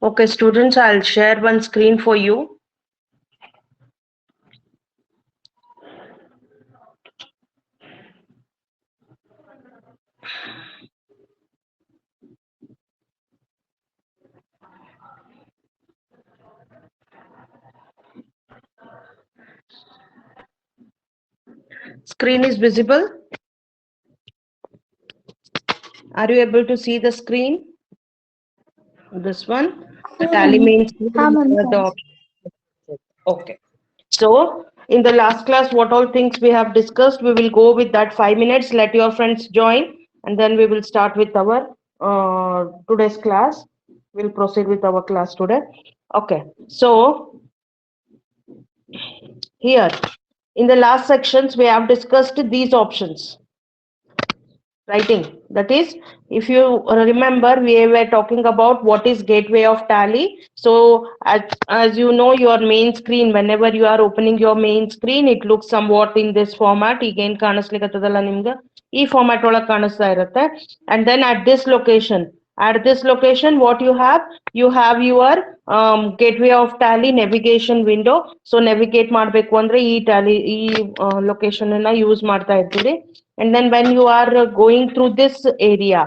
Okay, students, I'll share one screen for you. Screen is visible. Are you able to see the screen? This one, the tally main screen, the option. Okay. So, in the last class, what all things we have discussed, we will go with that 5 minutes. Let your friends join, and then we will start with our today's class. We'll proceed with our class today. Okay. So, here in the last sections, we have discussed these options. Writing, that is, if you remember, we were talking about what is gateway of tally. So as you know, your main screen, whenever you are opening your main screen, it looks somewhat in this format. Again ಕಾಣಿಸ್ಲಿಕ್ಕತ್ತದಲ್ಲ ನಿಮ್ಗೆ ಈ format ಒಳಗೆ ಕಾಣಿಸ್ತಾ ಇರುತ್ತೆ. And then at this location what you have your gateway of tally navigation window. So navigate ಮಾಡಬೇಕು ಅಂದ್ರೆ ಈ tally ಈ location ಅನ್ನ ಯೂಸ್ ಮಾಡ್ತಾ ಇರ್ತೀರಿ. And then when you are going through this area,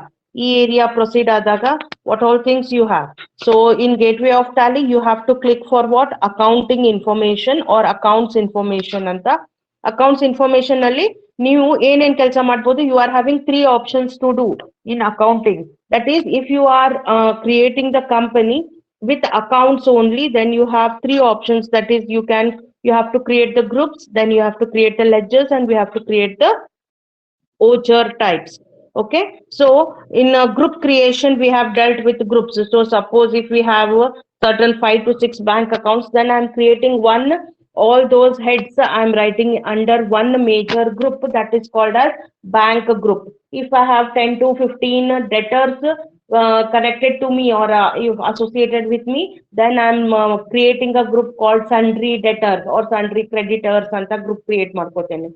area proceed adaga, what all things you have. So in gateway of tally, you have to click for what? Accounting information or accounts information anta. Accounts information ಅಲ್ಲಿ ನೀವು ಏನೇನ್ ಕೆಲಸ ಮಾಡ್ಬೋದು, you are having three options to do in accounting. That is, if you are creating the company with accounts only, then you have three options. That is, you have to create the groups, then you have to create the ledgers, and we have to create the OCHR types. Okay, so in group creation we have dealt with groups. So suppose if we have certain 5 to 6 bank accounts, then I'm creating one, all those heads I'm writing under one major group, that is called as bank group. If I have 10 to 15 debtors connected to me or associated with me, then I'm creating a group called sundry debtors or sundry creditors anta group create ಮಾಡ್ಕೋತೇನೆ.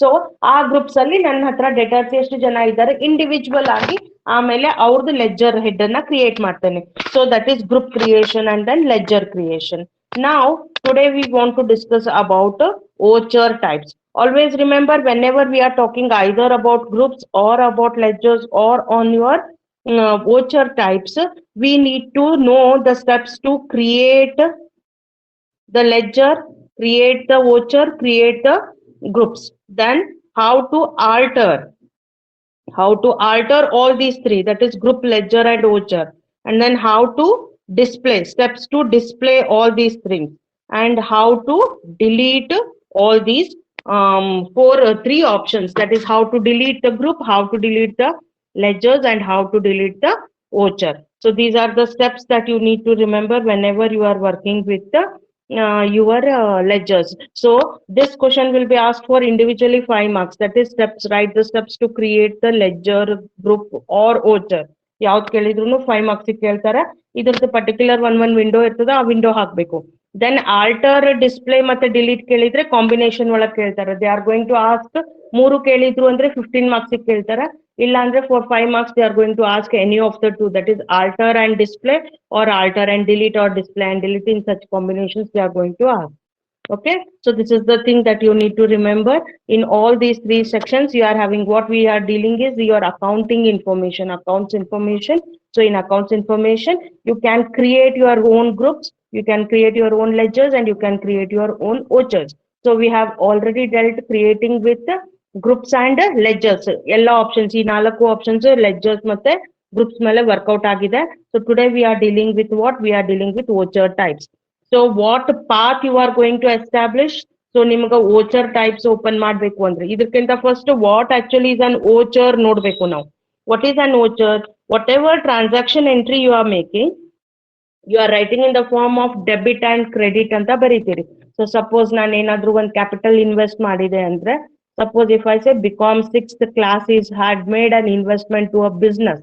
So ಆ groups ಅಲ್ಲಿ ನನ್ನ ಹತ್ರ debtors ಎಷ್ಟು ಜನ ಇದ್ದಾರೆ individual ಆಗಿ, ಆಮೇಲೆ ಅವ್ರದ್ದು ಲೆಡ್ಜರ್ ಹೆಡ್ ಅನ್ನ ಕ್ರಿಯೇಟ್ ಮಾಡ್ತೇನೆ. So that is group creation and then ledger creation. Now today we want to discuss about OCHR types. Always remember, whenever we are talking either about groups or about ledgers or on your OCHR types, we need to know the steps to create the ledger, create the voucher, create the groups. Then how to alter all these three, that is group, ledger and voucher. And then how to display, steps to display all these things, and how to delete all these three options. That is how to delete the group, how to delete the ledgers, and how to delete the voucher. So these are the steps that you need to remember whenever you are working with the your ledgers. So this question will be asked for individually 5 marks. That is steps, write the steps to create the ledger, group or voucher. ಯಾವ್ದು ಕೇಳಿದ್ರು 5 marks ಕೇಳ್ತಾರೆ. ಇದ್ರದ್ದು particular one window ಇರ್ತದೆ, ಆ window ಹಾಕ್ಬೇಕು. Then alter, display ಮತ್ತೆ delete ಕೇಳಿದ್ರೆ combination ಒಳಗೆ ಕೇಳ್ತಾರೆ. They are going to ask, 3 ಕೇಳಿದ್ರು ಅಂದ್ರೆ 15 marks ಕೇಳ್ತಾರೆ. ಇಲ್ಲ ಅಂದ್ರೆ for 5 marks they are going to ask any of the two, that is alter and display or alter and delete or display and delete. In such combinations they are going to ask. Okay, so this is the thing that you need to remember. In all these three sections you are having, what we are dealing is your accounting information, accounts information. So in accounts information you can create your own groups, you can create your own ledgers, and you can create your own vouchers. So we have already dealt creating with groups and ledgers, ಎಲ್ಲ options, ಈ 4 options ledgers ಮತ್ತೆ groups ಮೇಲೆ work out ಆಗಿದೆ. So today we are dealing with what? We are dealing with voucher types. So what path you are going to establish? So ನಿಮ್ಗೆ voucher types open ಮಾಡ್ಬೇಕು ಅಂದ್ರೆ ಇದಕ್ಕಿಂತ first what actually is an voucher ನೋಡ್ಬೇಕು ನಾವು. What is an voucher? Whatever transaction entry you are making, you are writing in the form of debit and credit ಅಂತ ಬರೀತೀರಿ. So suppose ನಾನು ಏನಾದ್ರೂ ಒಂದು ಕ್ಯಾಪಿಟಲ್ ಇನ್ವೆಸ್ಟ್ ಮಾಡಿದೆ ಅಂದ್ರೆ, suppose if I say BCom 6th class is had made an investment to a business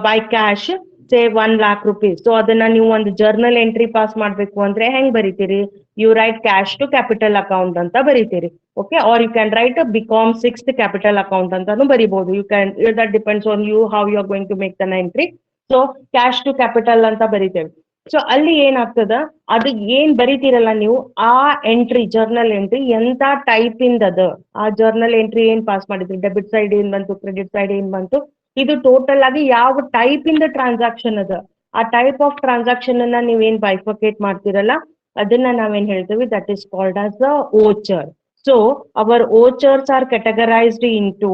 by cash, say 1 lakh rupees. So ಅದನ್ನ ನೀವು ಒಂದು ಜರ್ನಲ್ ಎಂಟ್ರಿ ಪಾಸ್ ಮಾಡ್ಬೇಕು ಅಂದ್ರೆ ಹೆಂಗ್ ಬರೀತೀರಿ? You write cash to capital account ಅಂತ ಬರೀತೀರಿ. Okay, are you can write BCom 6th capital account ಅಂತಾನು ಬರೀಬಹುದು. You can, that depends on you how you are going to make then entry. So cash to capital ಅಂತ ಬರಿತೇವೆ. So ಅಲ್ಲಿ ಏನಾಗ್ತದ, ಅದು ಏನ್ ಬರಿತೀರಲ್ಲ ನೀವು, ಆ ಎಂಟ್ರಿ ಜರ್ನಲ್ ಎಂಟ್ರಿ ಎಂತ ಟೈಪ್ ಇಂದದ, ಆ ಜರ್ನಲ್ ಎಂಟ್ರಿ ಏನ್ ಪಾಸ್ ಮಾಡಿದ್ರಿ, ಡೆಬಿಟ್ ಸೈಡ್ ಏನ್ ಬಂತು, ಕ್ರೆಡಿಟ್ ಸೈಡ್ ಏನ್ ಬಂತು, ಇದು ಟೋಟಲ್ ಆಗಿ ಯಾವ ಟೈಪ್ ಇಂದ ಟ್ರಾನ್ಸಾಕ್ಷನ್ ಅದ, ಆ ಟೈಪ್ ಆಫ್ ಟ್ರಾನ್ಸಾಕ್ಷನ್ ಅನ್ನ ನೀವೇನ್ ಬೈಫರ್ಕೇಟ್ ಮಾಡ್ತಿರಲ್ಲ, ಅದನ್ನ ನಾವೇನ್ ಹೇಳ್ತೀವಿ, that is called as a voucher. So our vouchers are categorized into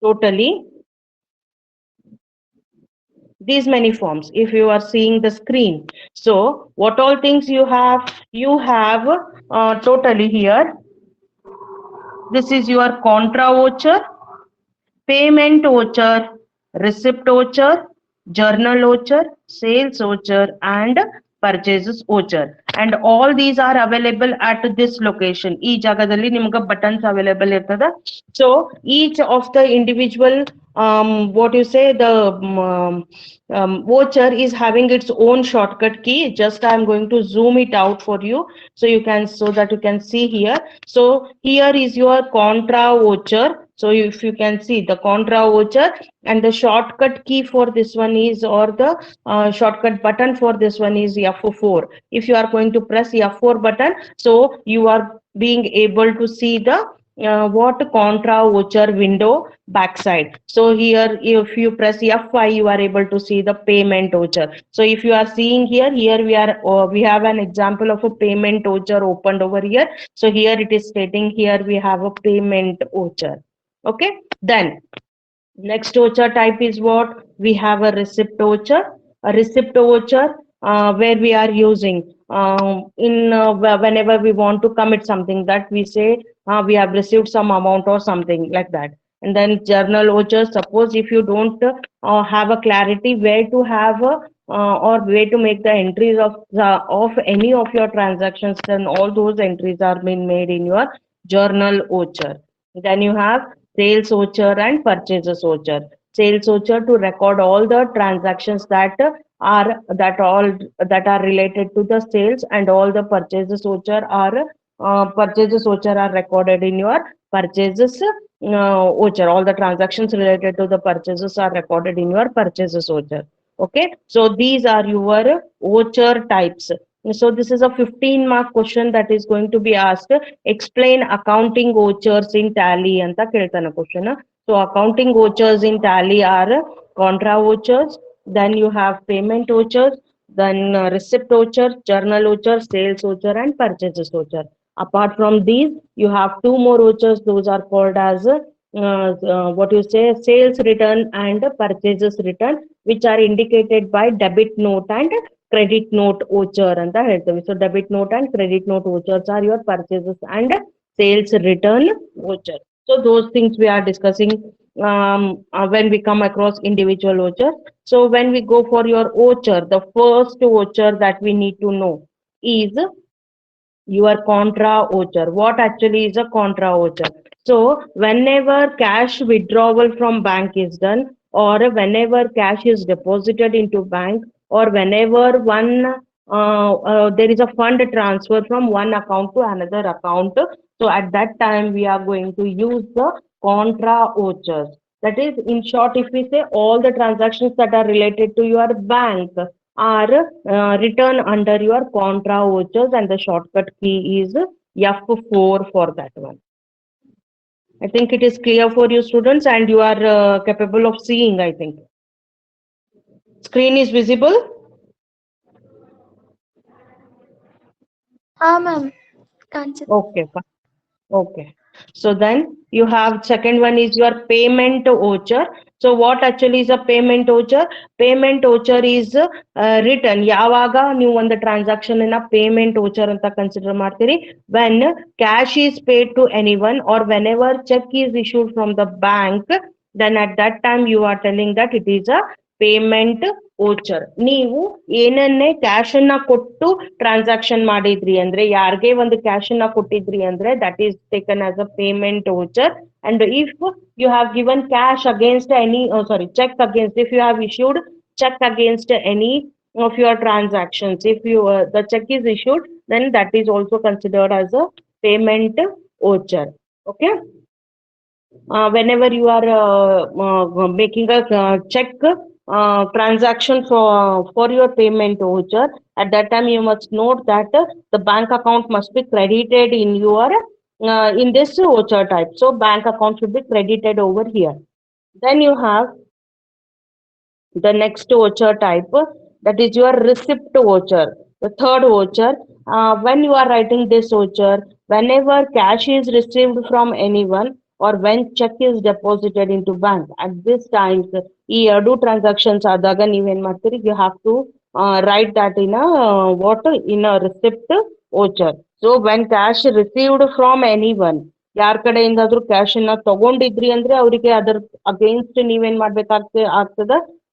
totally these many forms. If you are seeing the screen, so what all things you have totally here. This is your contra voucher, payment voucher, receipt voucher, journal voucher, sales voucher, and purchases voucher. And all these are available at this location. ಈ ಜಾಗದಲ್ಲಿ ನಿಮ್ಗೆ buttons available ಇರ್ತದ. So each of the individual what you say, the voucher is having its own shortcut key. Just I am going to zoom it out for you so that you can see here. So here is your contra voucher. So if you can see the contra voucher, and the shortcut key for this one is, or the shortcut button for this one is F4. If you are going to press F4 button, so you are being able to see the what contra voucher window backside. So here if you press F5, you are able to see the payment voucher. So if you are seeing here we have an example of a payment voucher opened over here. So here it is stating here we have a payment voucher. Okay, then next voucher type is what we have, a receipt voucher. A receipt voucher where we are using whenever we want to commit something, that we say we have received some amount or something like that. And then journal voucher, suppose if you don't have a clarity where to have or where to make the entries of any of your transactions, then all those entries are being made in your journal voucher. Then you have sales voucher and purchases voucher. Sales voucher to record all the transactions that are related to the sales, and all the purchases voucher are recorded in your purchases voucher. All the transactions related to the purchases are recorded in your purchases voucher. Okay, so these are your voucher types. So this is a 15-mark question that is going to be asked. Explain accounting vouchers in Tally anta keltana question. So accounting vouchers in Tally are contra vouchers, then you have payment vouchers, then receipt voucher, journal voucher, sales voucher, and purchases voucher. Apart from these, you have two more vouchers. Those are called as what you say, sales return and purchases return, which are indicated by debit note and credit note voucher ಅಂತ ಹೇಳ್ತೇವೆ. So debit note and credit note vouchers are your purchases and sales return voucher. So those things we are discussing when we come across individual vouchers. So when we go for your voucher, the first voucher that we need to know is your contra voucher. What actually is a contra voucher? So whenever cash withdrawal from bank is done, or whenever cash is deposited into bank, or whenever there is a fund transfer from one account to another account, so at that time we are going to use the contra vouchers. That is, in short, if we say all the transactions that are related to your bank are written under your contra vouchers, and the shortcut key is F4 for that one. I think it is clear for you students, and you are capable of seeing, I think. Screen is visible? Ma'am. Okay, fine. Okay. So then you have second one is your payment voucher. So what actually is a payment voucher? Payment voucher is written ಯಾವಾಗ ನೀವು ಒಂದು transaction ಅನ್ನ payment voucher ಅಂತ consider ಮಾಡ್ತೀರಿ, when cash is paid to anyone, or whenever check is issued from the bank, then at that time you are telling that it is a payment voucher. ನೀವು ಏನನ್ನೇ cash ಅನ್ನ ಕೊಟ್ಟು transaction ಮಾಡಿದ್ರಿ ಅಂದ್ರೆ, ಯಾರಿಗೆ ಒಂದು cash ಅನ್ನ ಕೊಟ್ಟಿದ್ರಿ ಅಂದ್ರೆ, that is taken as a payment voucher. And if you have given cash against any check against, if you have issued check against any of your transactions, if the check is issued, then that is also considered as a payment voucher. Okay, whenever you are making a check transaction for your payment voucher, at that time you must note that the bank account must be credited in your in this voucher type. So bank account should be credited over here. Then you have the next voucher type, that is your receipt voucher. The third voucher, when you are writing this voucher, whenever cash is received from anyone or when check is deposited into bank, at this time ಈ ಎರಡು transactions ಆದಾಗ ನೀವೇನ್ ಮಾಡ್ತೀರಿ, you have to write that in a what in a receipt voucher. So when cash received from anyone, ಯಾರ ಕಡೆಯಿಂದಾದ್ರೂ cash ಅನ್ನ ತಗೊಂಡಿದ್ರಿ ಅಂದ್ರೆ ಅವರಿಗೆ ಅದರ ಅಗೇನ್ಸ್ಟ್ ನೀವೇನ್ ಆಗ್ತದ,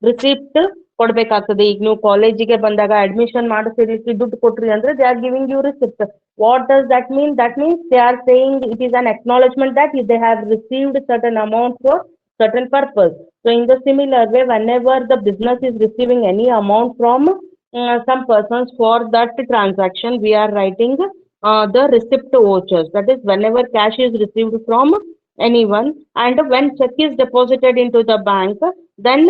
ರಿಸಿಪ್ಟ್ ಕೊಡ್ಬೇಕಾಗ್ತದೆ. ಈಗ ನೀವು ಕಾಲೇಜಿಗೆ ಬಂದಾಗ ಅಡ್ಮಿಷನ್ ಮಾಡಿಸಿರಿ, ದುಡ್ಡು ಕೊಟ್ರಿ ಅಂದ್ರೆ they are giving you receipt. What does that mean? That means they are saying it is an acknowledgement that they have received certain amount for certain purpose. So in the similar way, whenever the business is receiving any amount from some persons for that transaction, we are writing the receipt vouchers. That is, whenever cash is received from anyone and when check is deposited into the bank, then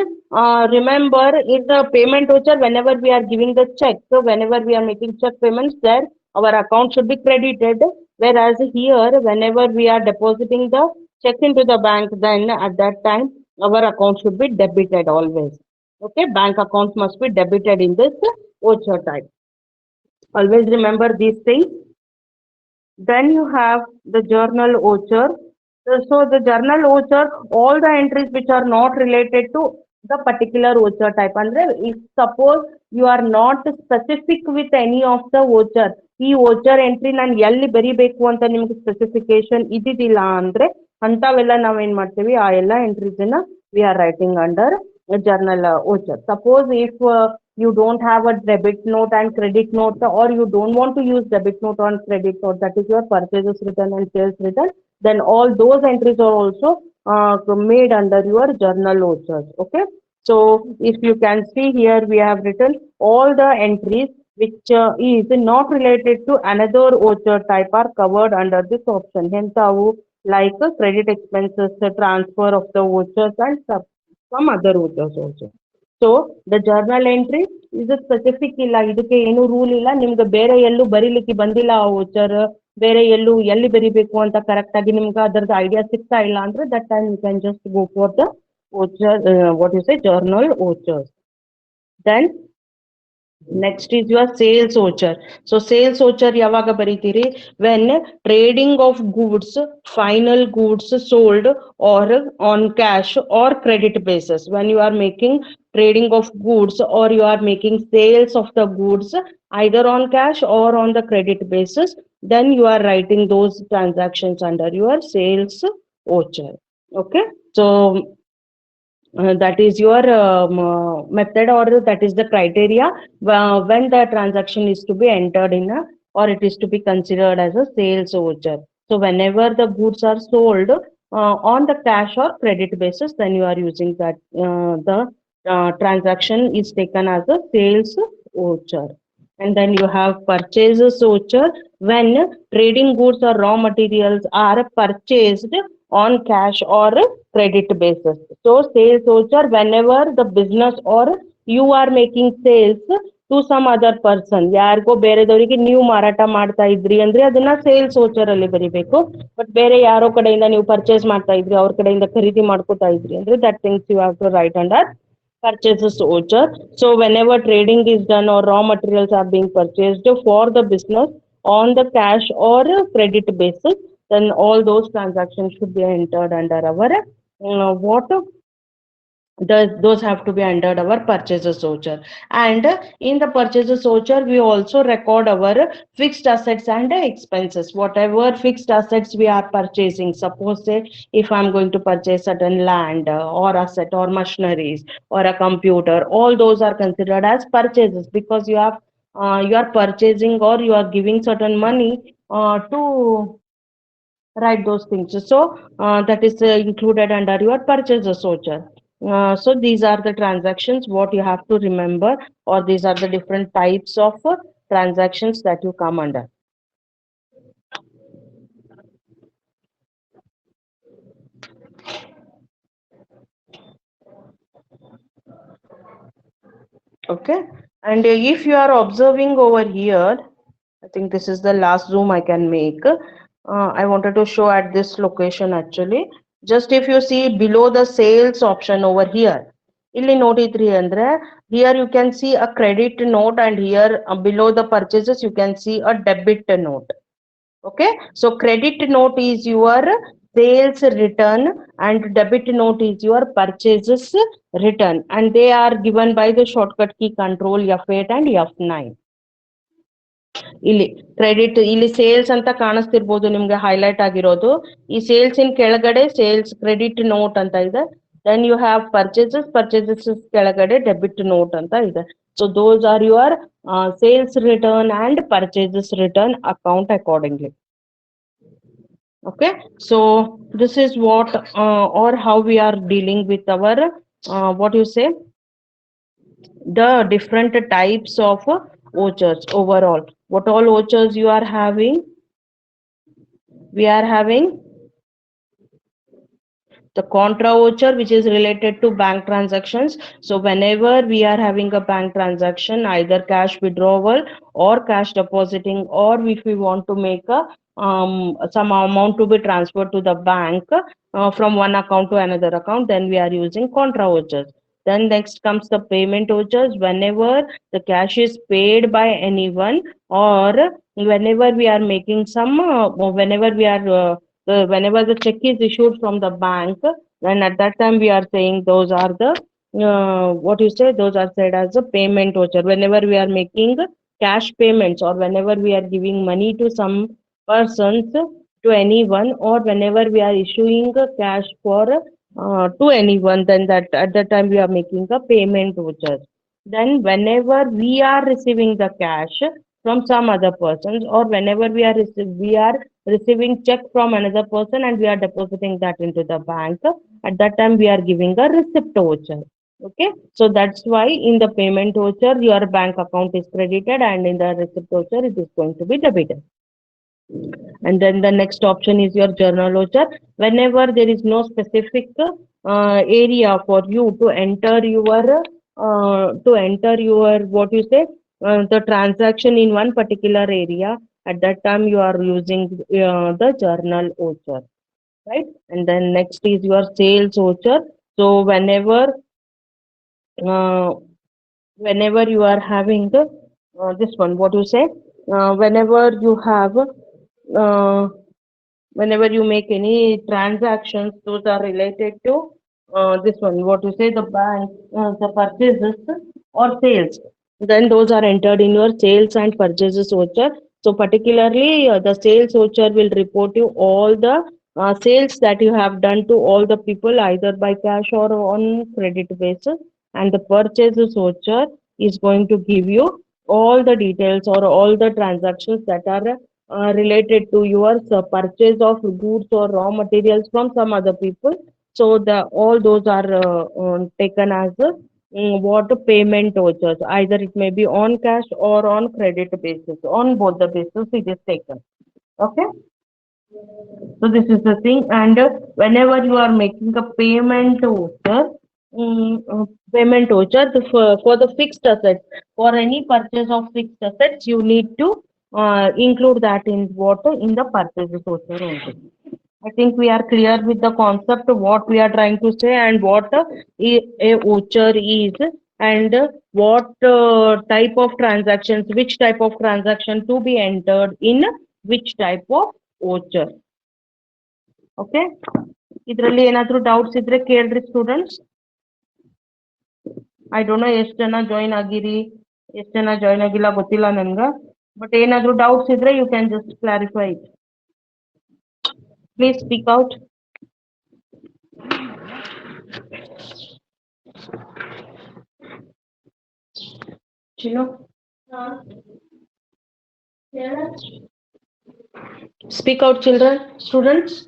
remember in the payment voucher, whenever we are giving the check, so whenever we are making check payments, there our account should be credited. Whereas here, whenever we are depositing the check into the bank, then at that time our account should be debited always. Okay, bank account must be debited in this voucher type. Always remember these things. Then you have the journal voucher. So the journal voucher, all the entries which are not related to the particular voucher type. Andre, if suppose you are not specific with any of the voucher, ಈ voucher entry ನಾನು ಎಲ್ಲಿ ಬರಿಬೇಕು ಅಂತ ನಿಮ್ಗೆ specification ಇದ್ದಿದ್ದಿಲ್ಲ ಅಂದ್ರೆ ಅಂತವೆಲ್ಲ ನಾವೇನ್ ಮಾಡ್ತೀವಿ, ಆ ಎಲ್ಲ ಎಂಟ್ರೀಸ್ ನ we are writing under a journal voucher. Suppose if you don't have a debit note and credit note, or you don't want to use debit note or credit note, that is your purchases return and sales return, then all those entries are also made under your journal vouchers. Okay, so if you can see here, we have written all the entries which is not related to another voucher type are covered under this option. Hence avu like credit expenses, the transfer of the vouchers and some other vouchers also. So the journal entry ಇದು specific ಇಲ್ಲ, ಇದಕ್ಕೆ ಏನು rule ಇಲ್ಲ. ನಿಮ್ಗೆ ಬೇರೆ ಎಲ್ಲೂ ಬರೀಲಿಕ್ಕೆ ಬಂದಿಲ್ಲ ಆ ವೋಚರ್, ಬೇರೆ ಎಲ್ಲೂ ಎಲ್ಲಿ ಬರಿಬೇಕು ಅಂತ ಕರೆಕ್ಟ್ ಆಗಿ ನಿಮ್ಗೆ ಅದರದ್ದು ಐಡಿಯಾ ಸಿಗ್ತಾ ಇಲ್ಲ ಅಂದ್ರೆ that time you can just go for the voucher, what you say, journal vouchers. Then next is your sales voucher. So sales voucher yavaga baritiri, when trading of goods, final goods sold or on cash or credit basis. When you are making trading of goods or you are making sales of the goods either on cash or on the credit basis, then you are writing those transactions under your sales voucher. Okay, so that is your method, or that is the criteria when the transaction is to be entered in a, or it is to be considered as a sales voucher. So whenever the goods are sold on the cash or credit basis, then you are using that the transaction is taken as a sales voucher. And then you have purchases voucher, when trading goods or raw materials are purchased on cash or credit basis. So sales voucher, whenever the business or you are making sales to some other person, ಯಾರಿಗೋ ಬೇರೆದವರಿಗೆ ನೀವು ಮಾರಾಟ ಮಾಡ್ತಾ ಇದ್ರಿ ಅಂದ್ರೆ ಅದನ್ನ sales voucher ಅಲ್ಲಿ ಬರಿಬೇಕು. But ಬೇರೆ ಯಾರೋ ಕಡೆಯಿಂದ ನೀವು ಪರ್ಚೇಸ್ ಮಾಡ್ತಾ ಇದ್ರಿ, ಅವ್ರ ಕಡೆಯಿಂದ ಖರೀದಿ ಮಾಡ್ಕೋತಾ ಇದ್ರಿ ಅಂದ್ರೆ that things you have to write under purchases voucher. So whenever trading is done or raw materials are being purchased for the business on the cash or credit basis, then all those transactions should be entered under our what those have to be under our purchases voucher. And in the purchases voucher, we also record our fixed assets and expenses. Whatever fixed assets we are purchasing, suppose say if I'm going to purchase certain land or asset or machineries or a computer, all those are considered as purchases, because you are purchasing or you are giving certain money to write those things. So that is included under your purchases voucher. So these are the transactions what you have to remember, or these are the different types of transactions that you come under. Okay. And if you are observing over here, I think this is the last zoom I can make. I wanted to show at this location actually. Just if you see below the sales option over here, ಇಲ್ಲಿ ನೋಡಿದ್ರಿ ಅಂದ್ರೆ here you can see a credit note, and here below the purchases you can see a debit note. Okay, so credit note is your sales return and debit note is your purchases return, and they are given by the shortcut key control F8 and F9. ಇಲ್ಲಿ credit, ಇಲ್ಲಿ sales ಅಂತ ಕಾಣಿಸ್ತಿರ್ಬೋದು ನಿಮ್ಗೆ highlight ಆಗಿರೋದು. ಈ sales ಇನ್ ಕೆಳಗಡೆ sales credit note ಅಂತ ಇದೆ. Then you have purchases ಕೆಳಗಡೆ ಡೆಬಿಟ್ ನೋಟ್ ಅಂತ ಇದೆ. So those are your sales return and purchases return account accordingly. Okay, so this is what or how we are dealing with our what you say, the different types of vouchers overall. What all vouchers you are having? We are having the contra voucher, which is related to bank transactions. So whenever we are having a bank transaction, either cash withdrawal or cash depositing, or if we want to make a some amount to be transferred to the bank from one account to another account, then we are using contra vouchers. Then next comes the payment vouchers. Whenever the cash is paid by anyone, or whenever we are making some whenever we are whenever the check is issued from the bank, then at that time we are saying those are the what you say, those are said as a payment voucher. Whenever we are making cash payments, or whenever we are giving money to some persons, to anyone, or whenever we are issuing cash for to anyone, then that at that time we are making a payment voucher. Then whenever we are receiving the cash from some other persons, or whenever we are receiving check from another person and we are depositing that into the bank, at that time we are giving a receipt voucher. Okay, so that's why in the payment voucher your bank account is credited, and in the receipt voucher it is going to be debited. And then the next option is your journal voucher. Whenever there is no specific area for you to enter your what you say, the transaction in one particular area, at that time you are using the journal voucher, right? And then next is your sales voucher. So uh, whenever you are having the this one, what you say, whenever you have whenever you make any transactions, those are related to this one, what you say, the bank, the purchases or sales, then those are entered in your sales and purchases voucher. So particularly the sales voucher will report you all the sales that you have done to all the people, either by cash or on credit basis. And the purchases voucher is going to give you all the details or all the transactions that are related to your purchase of goods or raw materials from some other people. So the all those are taken as what payment vouchers. Either it may be on cash or on credit basis. On both the basis it is taken. Okay. So this is the thing, and whenever you are making a payment voucher for the fixed assets, for any purchase of fixed assets, you need to include that in what in the purchases voucher only. I think we are clear with the concept of what we are trying to say, and what a voucher is, and what type of transactions, which type of transaction to be entered in which type of voucher. Okay, ಇದರಲ್ಲಿ ಏನಾದರೂ doubts ಇದ್ರೆ ಕೇಳ್ರಿ students. I don't know ಎಷ್ಟು ಜನ join ಆಗಿರಿ, ಎಷ್ಟು ಜನ join ಆಗಿಲ್ಲ ಗೊತ್ತಿಲ್ಲ ನನ್ಗೆ, ಬಟ್ ಏನಾದರೂ ಡೌಟ್ಸ್ ಇದ್ರೆ you can just clarify it. Please speak out. Chinnu, speak out children, students.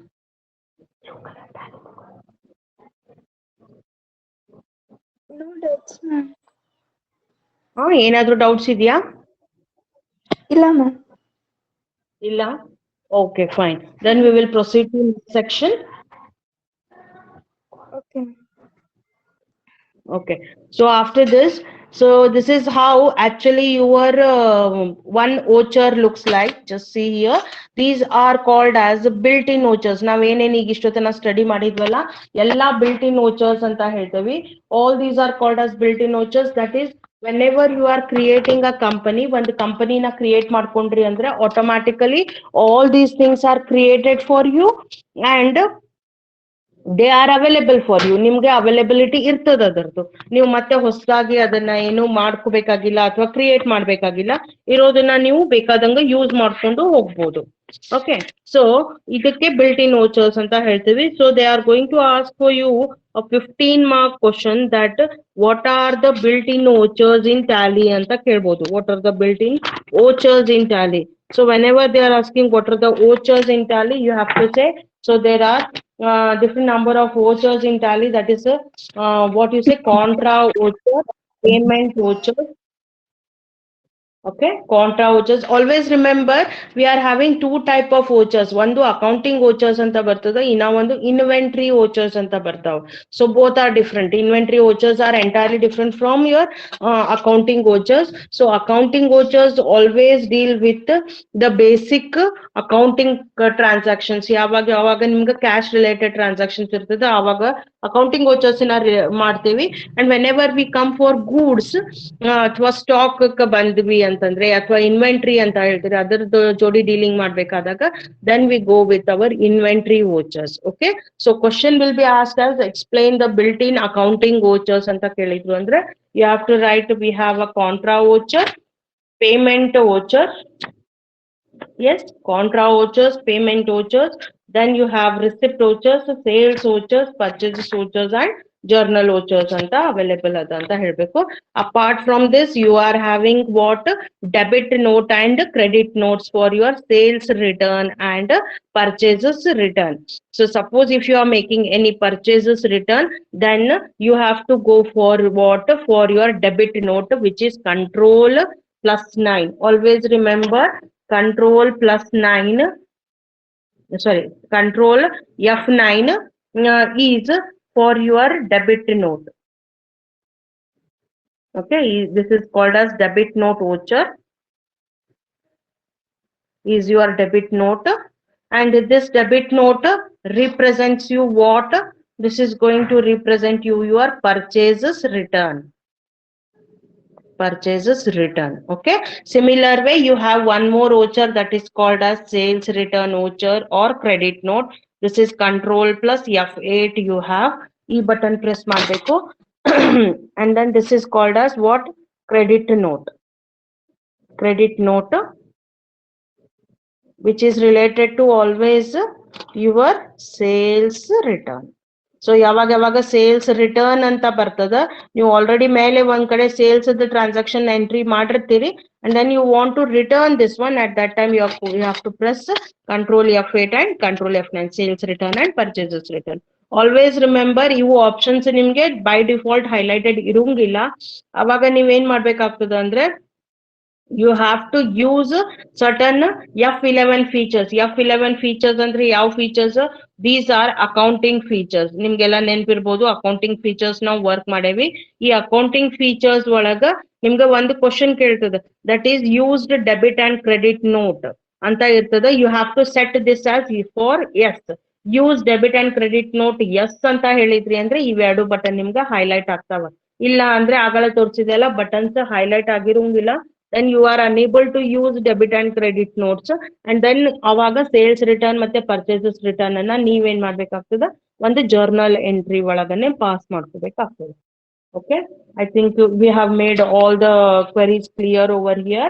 ಏನಾದ್ರೂ ಡೌಟ್ಸ್ ಇದೆಯಾ? ಇಲ್ಲ ಮ್ಯಾಮ್. ಇಲ್ಲ? Okay, fine. Then we will proceed to next section. Okay. Okay. So after this, So this is how actually your one voucher looks like. Just see here, these are called as built-in vouchers. ನಾವ್ ಏನೇನ್ ಈಗ ಇಷ್ಟೊತ್ತನ study ಮಾಡಿದ್ವಲ್ಲ ಎಲ್ಲಾ built-in vouchers ಅಂತ ಹೇಳ್ತೀವಿ. All these are called as built-in vouchers. That is, whenever you are creating a company, ಒಂದು ಕಂಪನಿನ create ಮಾಡ್ಕೊಂಡ್ರಿ ಅಂದ್ರೆ automatically all these things are created for you and they are available for you. ನಿಮ್ಗೆ availability ಇರ್ತದ ಅದರದ್ದು. ನೀವು ಮತ್ತೆ ಹೊಸದಾಗಿ ಅದನ್ನ ಏನು ಮಾಡ್ಕೋಬೇಕಾಗಿಲ್ಲ ಅಥವಾ ಕ್ರಿಯೇಟ್ ಮಾಡ್ಬೇಕಾಗಿಲ್ಲ. ಇರೋದನ್ನ ನೀವು ಬೇಕಾದಂಗ ಯೂಸ್ ಮಾಡ್ಕೊಂಡು ಹೋಗ್ಬೋದು. ಓಕೆ, ಸೊ ಇದಕ್ಕೆ ಬಿಲ್ಟ್ ಇನ್ ವೋಚರ್ಸ್ ಅಂತ ಹೇಳ್ತೀವಿ. So they are going to ask for you a 15 mark question that what are the built-in vouchers in Tally ಅಂತ ಕೇಳ್ಬೋದು. What are the built-in vouchers in Tally? So whenever they are asking what are the vouchers in Tally, you have to say, so there are different number of vouchers in Tally. That is what you say, contra voucher, payment voucher. Okay, contra vouchers. Always remember, we are having two type of vouchers. One do accounting vouchers anta bartada, inna one inventory vouchers anta bartav. So both are different. Inventory vouchers are entirely different from your accounting vouchers. So accounting vouchers always deal with the basic accounting transactions. ಯಾವಾಗ ಯಾವಾಗ ನಿಮ್ಗೆ cash related transactions ಇರ್ತದೆ ಆವಾಗ accounting vouchers ನ ಮಾಡ್ತೀವಿ. And whenever we come for goods ಅಥವಾ stock ಬಂದ್ವಿ ಅಂತಂದ್ರೆ ಅಥವಾ ಇನ್ವೆಂಟ್ರಿ ಅಂತ ಹೇಳ್ತೀರಿ ಅದರದ್ದು ಜೋಡಿ dealing ಮಾಡ್ಬೇಕಾದಾಗ then we go with our inventory vouchers. Okay, so question will be asked as explain the built-in accounting vouchers ಅಂತ ಕೇಳಿದ್ರು ಅಂದ್ರೆ you have to write we have a contra voucher, payment voucher. Yes, contra vouchers, payment vouchers. Then you have receipt vouchers, sales vouchers, purchase vouchers, and journal vouchers anta available ada anta helbeku. Apart from this, you are having what, debit note and credit notes for your sales return and purchases return. So suppose if you are making any purchases return, then you have to go for what, for your debit note, which is control +9. Always remember, control +9, sorry, control F9 is for your debit note. Okay, this is called as debit note voucher, is your debit note. And this debit note represents you what? This is going to represent you your purchases return. Purchases return. Okay, similar way you have one more voucher that is called as sales return voucher or credit note. This is control plus F8. You have e button press ಮಾಡಬೇಕು. And then this is called as what, credit note. Credit note, which is related to always your sales return. So ಯಾವಾಗ ಯಾವಾಗ sales return ಅಂತ ಬರ್ತದ, ನೀವು already ಮೇಲೆ ಒಂದ್ ಕಡೆ sales transaction entry ಮಾಡಿರ್ತೀರಿ and then you want to return this one. At that time you have to press control F8 and control F9, sales return and purchases return. Always remember, ಇವು options ನಿಮ್ಗೆ by default highlighted ಇರಂಗಿಲ್ಲ. ಅವಾಗ ನೀವೇನ್ ಮಾಡ್ಬೇಕಾಗ್ತದ ಅಂದ್ರೆ you have to use certain F11 features. F11 features ಅಂದ್ರೆ ಯಾವ features? These are accounting features. ನಿಮ್ಗೆಲ್ಲ ನೆನ್ಪಿರ್ಬೋದು, ಅಕೌಂಟಿಂಗ್ ಫೀಚರ್ಸ್ ನಾವು ವರ್ಕ್ ಮಾಡೇವಿ. ಈ ಅಕೌಂಟಿಂಗ್ ಫೀಚರ್ಸ್ ಒಳಗ ನಿಮ್ಗೆ ಒಂದು ಕ್ವಶನ್ ಕೇಳ್ತದ, that is used debit and credit note ಅಂತ ಇರ್ತದ. You have to set this as for yes. Use debit and credit note yes ಅಂತ ಹೇಳಿದ್ರಿ ಅಂದ್ರೆ ಇವೆರಡು ಬಟನ್ ನಿಮ್ಗೆ ಹೈಲೈಟ್ ಆಗ್ತಾವ. ಇಲ್ಲ ಅಂದ್ರೆ ಆಗಲೇ ತೋರಿಸಿದೆಲ್ಲ ಬಟನ್ಸ್ ಹೈಲೈಟ್ ಆಗಿರೋಂಗಿಲ್ಲ, then you are unable to use debit and credit notes. And then ಅವಾಗ ಸೇಲ್ಸ್ ರಿಟರ್ನ್ ಮತ್ತೆ ಪರ್ಚೇಸಸ್ ರಿಟರ್ನ್ ಅನ್ನ ನೀವೇನ್ ಮಾಡ್ಬೇಕಾಗ್ತದ, ಒಂದು ಜರ್ನಲ್ ಎಂಟ್ರಿ ಒಳಗನೆ ಪಾಸ್ ಮಾಡ್ಕೋಬೇಕಾಗ್ತದೆ. Okay, I think we have made all the queries clear over here,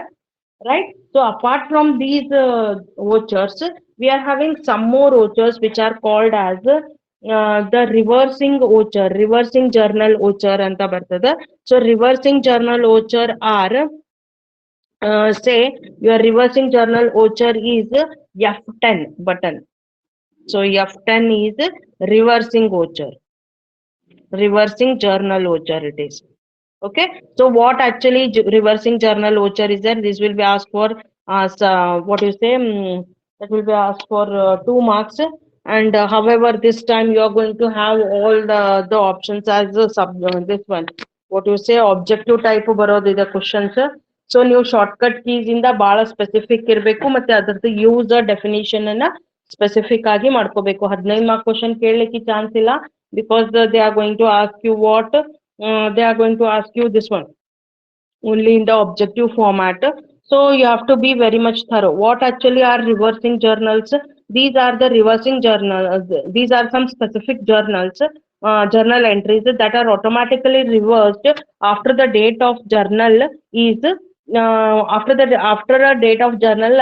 right? So apart from these vouchers, we are having some more vouchers which are called as the reversing voucher, reversing journal voucher anta bartada. So reversing journal voucher are say your reversing journal voucher is F10 button. So F10 is reversing voucher, reversing journal voucher it is. Okay, so what actually reversing journal voucher is there? This will be asked for what you say, that will be asked for 2 marks. And however this time you are going to have all the options as this one. What you say objective type ಬರೋದಿದೆ questions. So ನೀವು shortcut keys ಇಂದ ಬಹಳ specific ಇರಬೇಕು ಮತ್ತೆ ಅದ್ರದ್ದು use definition ಅನ್ನ specific ಆಗಿ ಮಾಡ್ಕೋಬೇಕು. 15 ಮಾರ್ಕ್ ಕ್ವಶನ್ ಕೇಳಲಿಕ್ಕೆ ಚಾನ್ಸ್ ಇಲ್ಲ, because they are going to ask you what they are going to ask you this one only in the objective format. So you have to be very much thorough. What actually are reversing journals? These are the reversing journals. These are some specific journals, journal entries that are automatically reversed after the date of journal is after a date of journal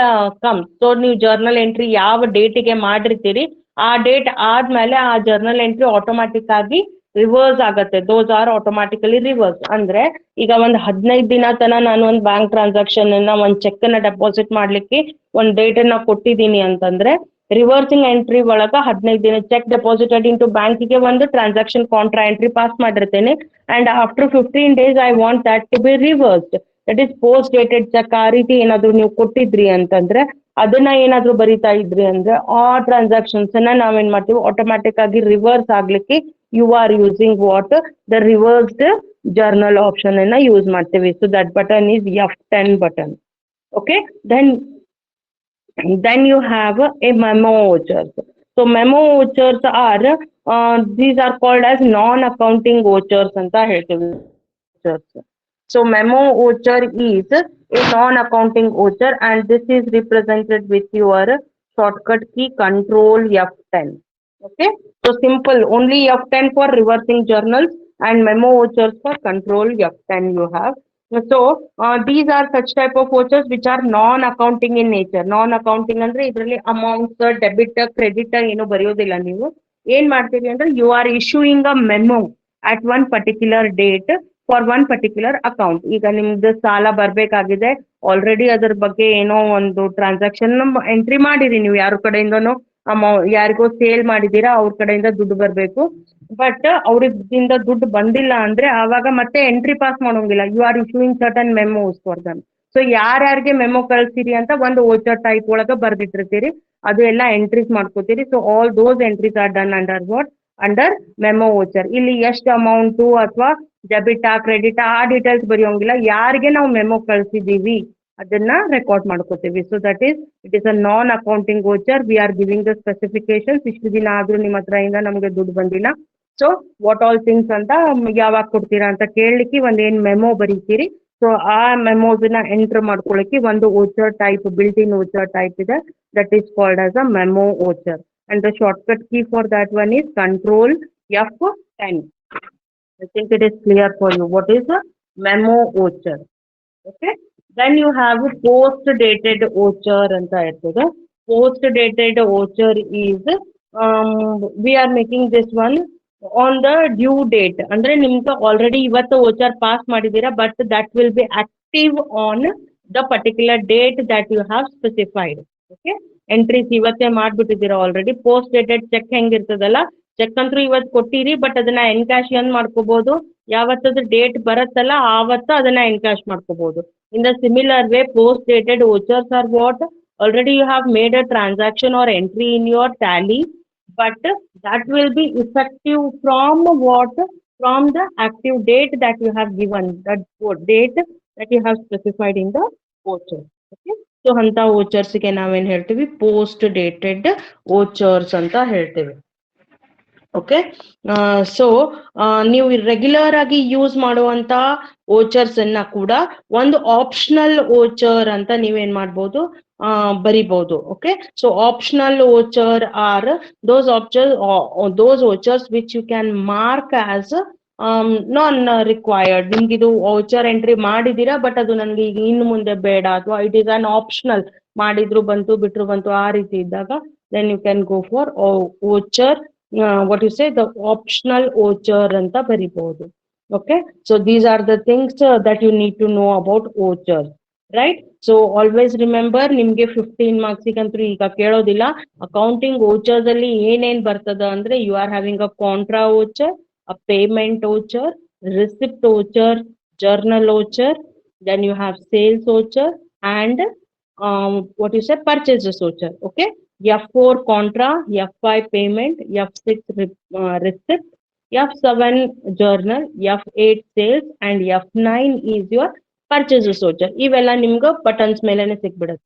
comes. So ನೀವು journal entry ಯಾವ ಡೇಟಿಗೆ ಮಾಡಿರ್ತೀರಿ ಆ date ಆದ್ಮೇಲೆ ಆ journal entry automatic ಆಗಿ reverse ಆಗತ್ತೆ. Those are automatically reverse. ಅಂದ್ರೆ ಈಗ ಒಂದ್ 15 ದಿನ ತನ ನಾನು ಒಂದು ಬ್ಯಾಂಕ್ ಟ್ರಾನ್ಸಾಕ್ಷನ್ ಅನ್ನ ಒಂದ್ ಚೆಕ್ ಅನ್ನ ಡೆಪಾಸಿಟ್ ಮಾಡ್ಲಿಕ್ಕೆ ಒಂದ್ ಡೇಟ್ ಅನ್ನ ಕೊಟ್ಟಿದ್ದೀನಿ ಅಂತಂದ್ರೆ ರಿವರ್ಸಿಂಗ್ ಎಂಟ್ರಿ ಒಳಗ 15 ದಿನ ಚೆಕ್ ಡೆಪಾಸಿಟೆಡ್ ಇಂಟು ಬ್ಯಾಂಕಿಗೆ ಒಂದು ಟ್ರಾನ್ಸಾಕ್ಷನ್ ಕಾಂಟ್ರಾ ಎಂಟ್ರಿ ಪಾಸ್ ಮಾಡಿರ್ತೇನೆ. And after 15 days I want that to be reversed, that is post dated cheque. ಆ ರೀತಿ ಏನಾದ್ರು ನೀವು ಕೊಟ್ಟಿದ್ರಿ ಅಂತಂದ್ರೆ ಅದನ್ನ ಏನಾದ್ರು ಬರಿತಾ ಇದ್ರಿ ಅಂದ್ರೆ ಆ ಟ್ರಾನ್ಸಾಕ್ಷನ್ಸ್ ಅನ್ನ ನಾವೇನ್ ಮಾಡ್ತೀವಿ ಆಟೋಮ್ಯಾಟಿಕ್ ಆಗಿ ರಿವರ್ಸ್ ಆಗ್ಲಿಕ್ಕೆ you are using what the reversed journal option ಅನ್ನ ಯೂಸ್ ಮಾಡ್ತೀವಿ. So that button is F10 button. Okay, then you have a memo vouchers. So memo vouchers are these are called as non-accounting vouchers ಅಂತ ಹೇಳ್ತೀವಿ. So memo voucher is a non-accounting voucher and this is represented with your shortcut key control F10. Okay, so simple, only F10 for reversing journals and memo vouchers for control F10 you have. So these are such type of vouchers which are non-accounting in nature. Non-accounting ಅಂದ್ರೆ ಇದರಲ್ಲಿ amounts debit credit ಏನು ಬರೆಯೋದಿಲ್ಲ. ನೀವು ಏನ್ ಮಾಡ್ತೀವಿ ಅಂದ್ರೆ you are issuing a memo at one particular date for one particular account. ಈಗ ನಿಮ್ದು ಸಾಲ ಬರ್ಬೇಕಾಗಿದೆ, ಆಲ್ರೆಡಿ ಅದ್ರ ಬಗ್ಗೆ ಏನೋ ಒಂದು ಟ್ರಾನ್ಸಾಕ್ಷನ್ ಎಂಟ್ರಿ ಮಾಡಿರಿ ನೀವು, ಯಾರ ಕಡೆಯಿಂದನೋ ಯಾರಿಗೋ ಸೇಲ್ ಮಾಡಿದೀರಾ ಅವ್ರ ಕಡೆಯಿಂದ ದುಡ್ಡು ಬರ್ಬೇಕು, ಬಟ್ ಅವ್ರಿಂದ ದುಡ್ಡು ಬಂದಿಲ್ಲ ಅಂದ್ರೆ ಆವಾಗ ಮತ್ತೆ ಎಂಟ್ರಿ ಪಾಸ್ ಮಾಡೋಂಗಿಲ್ಲ. You are issuing certain memos for them. So ಯಾರ್ಯಾರಿಗೆ ಮೆಮೊ ಕಳ್ಸಿರಿ ಅಂತ ಒಂದು ವೋಚರ್ ಟೈಪ್ ಒಳಗ ಬರ್ದಿಟ್ಟಿರ್ತೀರಿ, ಅದು ಎಲ್ಲ ಎಂಟ್ರೀಸ್ ಮಾಡ್ಕೋತೀರಿ. So all those entries are done under what, under memo voucher. ಇಲ್ಲಿ ಎಷ್ಟು ಅಮೌಂಟು ಅಥವಾ ಡೆಬಿಟಾ ಕ್ರೆಡಿಟಾ ಆ ಡೀಟೇಲ್ಸ್ ಬರೆಯೋಂಗಿಲ್ಲ, ಯಾರಿಗೆ ನಾವು ಮೆಮೊ ಕಳ್ಸಿದೀವಿ ಅದನ್ನ ರೆಕಾರ್ಡ್ ಮಾಡ್ಕೋತೀವಿ. So that is it is a non accounting voucher. We are giving the specifications. ಇಷ್ಟು ದಿನ ಆದ್ರೂ ನಿಮ್ಮ ಹತ್ರ ಇಂದ ನಮಗೆ ದುಡ್ಡು ಬಂದಿಲ್ಲ, ಸೊ ವಾಟ್ ಆಲ್ ಥಿಂಗ್ಸ್ ಅಂತ ಯಾವಾಗ ಕೊಡ್ತೀರಾ ಅಂತ ಕೇಳಲಿಕ್ಕೆ ಒಂದೇನ್ ಮೆಮೊ ಬರೀತೀರಿ. ಸೊ ಆ ಮೆಮೋಸ್ನ ಎಂಟರ್ ಮಾಡ್ಕೊಳ್ಳಿಕ್ಕೆ ಒಂದು voucher type, built in voucher type ಇದೆ, that is called as a memo voucher. And the shortcut key for that one is control F10. I think it is clear for you what is a memo voucher. Okay, then you have post dated voucher anta irtade. Post dated voucher is we are making this one on the due date. Andre nimga already ivattu voucher pass madidira, but that will be active on the particular date that you have specified. Okay, entries ivatte ಮಾಡ್ಬಿಟ್ಟಿದ್ದೀರಾ already. Post dated cheque ಹೆಂಗಿರ್ತದಲ್ಲ, cheque ಅಂತೂ ಇವತ್ತು ಕೊಟ್ಟಿರಿ, but ಅದನ್ನ encash ಏನ್ ಮಾಡ್ಕೋಬಹುದು, ಯಾವತ್ತದ date ಬರುತ್ತಲ್ಲ ಆವತ್ತು ಅದನ್ನ ಎನ್ಕ್ಯಾಶ್ ಮಾಡ್ಕೋಬಹುದು. In the similar way, post dated vouchers are what already you have made a transaction or entry in your tally, but that will be effective from what, from the active date that you have given, that date that you have specified in the voucher. Okay, so ಅಂತ vouchers ಗೆ ನಾವೇನ್ ಹೇಳ್ತೀವಿ, post dated vouchers ಅಂತ ಹೇಳ್ತೀವಿ. Okay, so ನೀವು regular ಆಗಿ use ಮಾಡುವಂತ vouchers ಅನ್ನ ಕೂಡ ಒಂದು ಆಪ್ಷನಲ್ ವೋಚರ್ ಅಂತ ನೀವೇನ್ ಮಾಡ್ಬೋದು, ಬರಿಬಹುದು. Okay, so optional voucher are those vouchers which you can mark as non required. ನಿಮ್ಗಿದು ವೋಚರ್ ಎಂಟ್ರಿ ಮಾಡಿದೀರಾ, ಬಟ್ ಅದು ನನ್ಗೆ ಈಗ ಇನ್ನು ಮುಂದೆ ಬೇಡ, ಅಥವಾ ಇಟ್ ಈಸ್ ಅನ್ ಆಪ್ಷನಲ್, ಮಾಡಿದ್ರು ಬಂತು ಬಿಟ್ರು ಬಂತು ಆ ರೀತಿ ಇದ್ದಾಗ then you can go for voucher what you say, the optional voucher anta baribodu. Okay, so these are the things that you need to know about vouchers, right? So always remember, nimge 15 marks igantru iga kelodilla. Accounting vouchers alli ಏನೇನ್ ಬರ್ತದ ಅಂದ್ರೆ you are having a contra voucher, a payment voucher, receipt voucher, journal voucher, then you have sales voucher and what you say, purchases voucher. Okay, F4 contra, F5 payment, F6 receipt, F7 journal, F8 sales and F9 is your purchases voucher. ಇವೆಲ್ಲ ನಿಮ್ಗೆ buttons ಮೇಲೆನೆ ಸಿಕ್ಬಿಡುತ್ತೆ.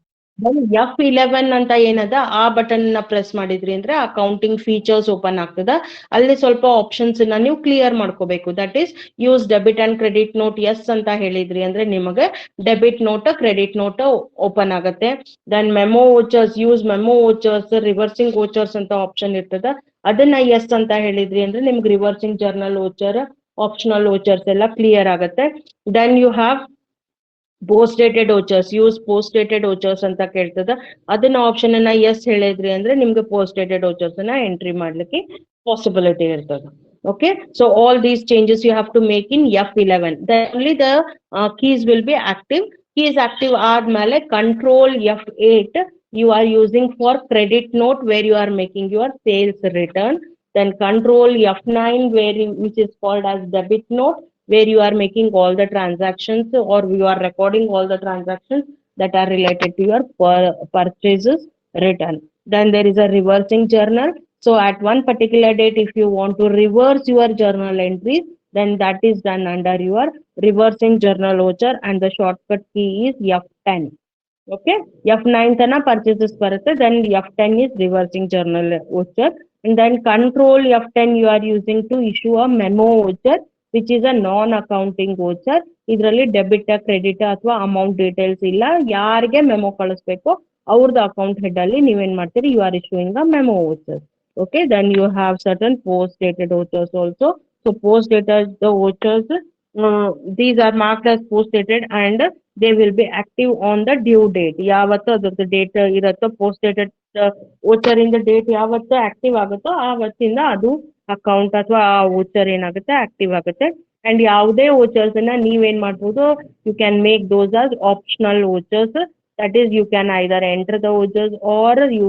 F11 ಅಂತ ಏನದ ಆ button ನ press ಮಾಡಿದ್ರಿ ಅಂದ್ರೆ ಅಕೌಂಟಿಂಗ್ ಫೀಚರ್ಸ್ ಓಪನ್ ಆಗ್ತದ. ಅಲ್ಲಿ ಸ್ವಲ್ಪ ಆಪ್ಷನ್ಸ್ ನ ನೀವು ಕ್ಲಿಯರ್ ಮಾಡ್ಕೋಬೇಕು. That is use debit and credit note yes ಅಂತ ಹೇಳಿದ್ರಿ ಅಂದ್ರೆ ನಿಮಗೆ debit note credit note open ಆಗುತ್ತೆ. Then memo vouchers, use memo vouchers, reversing vouchers ಅಂತ ಆಪ್ಷನ್ ಇರ್ತದ. ಅದನ್ನ ಎಸ್ ಅಂತ ಹೇಳಿದ್ರಿ ಅಂದ್ರೆ ನಿಮ್ಗೆ reversing journal voucher, optional vouchers ಎಲ್ಲ ಕ್ಲಿಯರ್ ಆಗುತ್ತೆ. Then you have post dated vouchers, use post dated vouchers ಅಂತ ಕೇಳ್ತದ. ಅದನ್ನ ಆಪ್ಷನ್ ಅನ್ನ ಎಸ್ ಹೇಳಿದ್ರಿ ಅಂದ್ರೆ ನಿಮ್ಗೆ ಪೋಸ್ಟ್ ಡೇಟೆಡ್ ವೋಚರ್ಸ್ ಅನ್ನ ಎಂಟ್ರಿ ಮಾಡ್ಲಿಕ್ಕೆ ಪಾಸಿಬಿಲಿಟಿ ಇರ್ತದ. Okay, so all these changes you have to make in F11. Then only the keys will be active. Keys active ಆದ್ಮೇಲೆ control F8 you are using for credit note where you are making your sales return. Then control F9 which is called as debit note where you are making all the transactions or you are recording all the transactions that are related to your purchases return. Then there is a reversing journal. So at one particular date, if you want to reverse your journal entries, then that is done under your reversing journal voucher and the shortcut key is F10. Okay, F9 tana purchases barutte, then F10 is reversing journal voucher. And then control F10 you are using to issue a memo voucher which is a non-accounting voucher. ಇದರಲ್ಲಿ debit credit ಅಥವಾ amount details ಇಲ್ಲ, ಯಾರಿಗೆ memo ಕಳಿಸ್ಬೇಕು ಅವ್ರದ್ದು account head ಅಲ್ಲಿ ನೀವೇನ್ ಮಾಡ್ತೀರಿ, you are issuing a memo vouchers. Okay, then you have certain post dated vouchers also. So post dated the vouchers, these are marked as post dated and they will be active on the due date. ಯಾವತ್ತು ಅದ್ರದ್ದು date ಇರುತ್ತೋ post dated voucher ಇಂದ date ಯಾವತ್ತು active ಆಗುತ್ತೋ ಆವತ್ತಿಂದ ಅದು account ಅಥವಾ ಆ voucher ಏನಾಗುತ್ತೆ ಆಕ್ಟಿವ್ ಆಗುತ್ತೆ. ಅಂಡ್ ಯಾವುದೇ ವೋಚರ್ಸ್ ಅನ್ನ ನೀವೇನ್ ಮಾಡ್ಬೋದು, you can make those as optional vouchers. That is, you can either enter the vouchers or you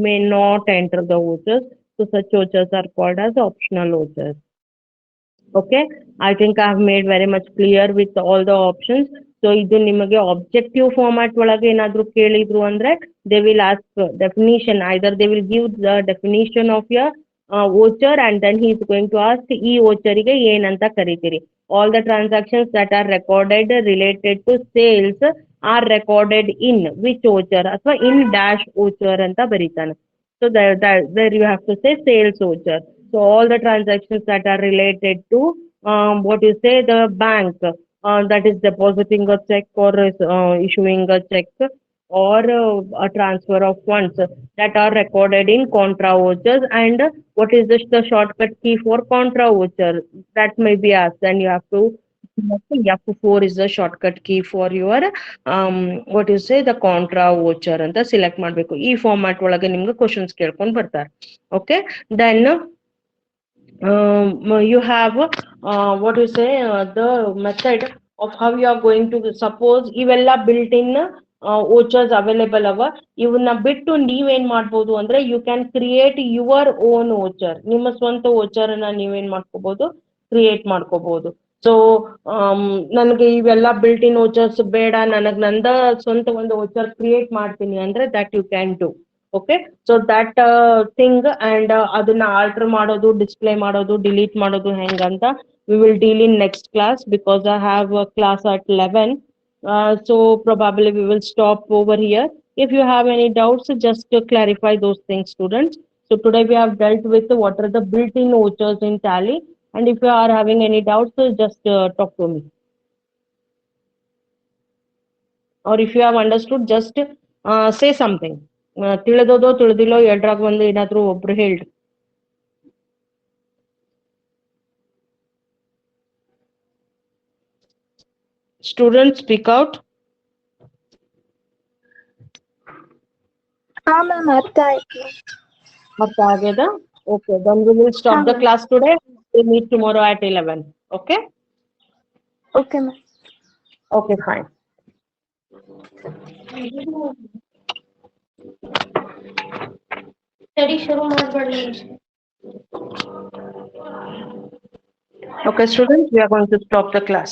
may not enter the vouchers. So such vouchers are called as optional vouchers. Okay, I think I have made very much clear with all the options. So ಇದು ನಿಮಗೆ objective format ಒಳಗೆ ಏನಾದ್ರು ಕೇಳಿದ್ರು ಅಂದ್ರೆ they will ask definition, either they will give the definition of your voucher and then he is going to ask ಈ voucher ಗೆ ಏನಂತ ಕರಿತೀರಿ. All the transactions that are recorded related to sales are recorded in which voucher ಅಥವಾ in dash voucher ಅಂತ ಬರೀತಾನೆ. So there you have to say sales voucher. So all the transactions that are related to what you say the bank, that is depositing a check or issuing a check or a transfer of funds, that are recorded in contra vouchers. And what is the shortcut key for contra voucher, that may be asked, and you have to F4 is the shortcut key for your what you say the contra voucher ಅಂತ select ಮಾಡಬೇಕು. ಈ format ಒಳಗೆ ನಿಮ್ಗೆ questions ಕೇಳ್ಕೊಂಡು ಬರ್ತಾರೆ. Okay, then you have what you say the method of how you are going to suppose ಇವೆಲ್ಲ built in vouchers available ಅವ. ಇವನ್ನ ಬಿಟ್ಟು ನೀವೇನ್ ಮಾಡ್ಬೋದು ಅಂದ್ರೆ you can create your own voucher. ನಿಮ್ಮ ಸ್ವಂತ ವೋಚರ್ ಅನ್ನ ನೀವೇನ್ ಮಾಡ್ಕೋಬಹುದು, ಕ್ರಿಯೇಟ್ ಮಾಡ್ಕೋಬಹುದು. ಸೊ ನನಗೆ ಇವೆಲ್ಲ ಬಿಲ್ಟ್ ಇನ್ ವೋಚರ್ಸ್ ಬೇಡ, ನನಗ್ ನಂದ ಸ್ವಂತ ಒಂದು ವೋಚರ್ ಕ್ರಿಯೇಟ್ ಮಾಡ್ತೀನಿ ಅಂದ್ರೆ that you can do. Okay, so that thing and ಅದನ್ನ ಆಲ್ಟರ್ ಮಾಡೋದು, ಡಿಸ್ಪ್ಲೇ ಮಾಡೋದು, ಡಿಲೀಟ್ ಮಾಡೋದು ಹೆಂಗಂತ we will deal in next class because I have a class at 11. So probably we will stop over here. If you have any doubts, just to clarify those things, students. So today we have dealt with what are the built-in vouchers in Tally. And if you are having any doubts, just talk to me. Or if you have understood, just say something. ತಿಳಿದೋದೋ ತಿಳಿದಿಲ್ಲೋ ಎರಡ್ರಾಗ ಒಂದು ಏನಾದ್ರೂ ಒಬ್ರು ಹೇಳ್ರಿ. Students, speak out. Ma'am ಅರ್ಥ ಆಯ್ತು. ಅರ್ಥ ಆಗ್ಯದ? Okay, then we will stop the class today. We'll meet tomorrow at 11. Okay? Okay, ma'am. Okay, fine. Study ಶುರು ಮಾಡ್ಬೇಡಿ. Okay, students, we are going to stop the class.